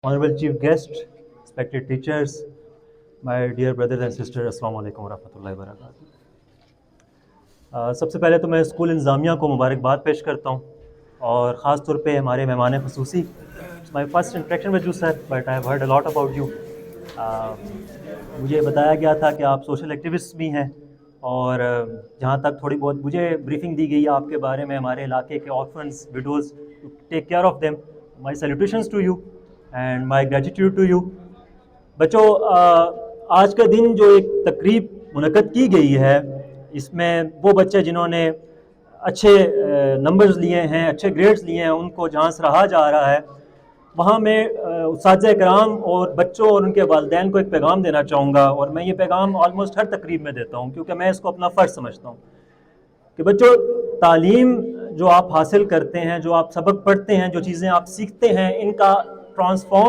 Honorable Chief Guest, respected teachers, my dear brothers and sisters, अस्सलाम वालेकुम रहमतुल्लाहि व बरकातहू। सबसे पहले तो मैं स्कूल इंतज़ामिया को मुबारकबाद पेश करता हूँ और ख़ास तौर पे हमारे मेहमान ख़ुसूसी। My first interaction with you sir, but I have heard a lot about you. मुझे बताया गया था कि आप सोशल एक्टिविस्ट भी हैं और जहाँ तक थोड़ी बहुत मुझे ब्रीफिंग दी गई आपके बारे में, हमारे इलाके के orphans widows, take care of them. My salutations to you and my gratitude to you. बच्चों, आज का दिन जो एक तकरीब मुनक़्क़द की गई है, इसमें वो बच्चे जिन्होंने अच्छे नंबर्स लिए हैं, अच्छे ग्रेड्स लिए हैं, उनको जहाँ सराहा जा रहा है, वहाँ मैं उस्ताद-ए कराम और बच्चों और उनके वालिदैन को एक पैगाम देना चाहूँगा। और मैं ये पैगाम ऑलमोस्ट हर तकरीब में देता हूँ क्योंकि मैं इसको अपना फ़र्ज़ समझता हूँ कि बच्चों, तालीम जो आप हासिल करते हैं, जो आप सबक पढ़ते हैं, जो चीज़ें आप सीखते हैं, इनका ट्रांसफॉर्म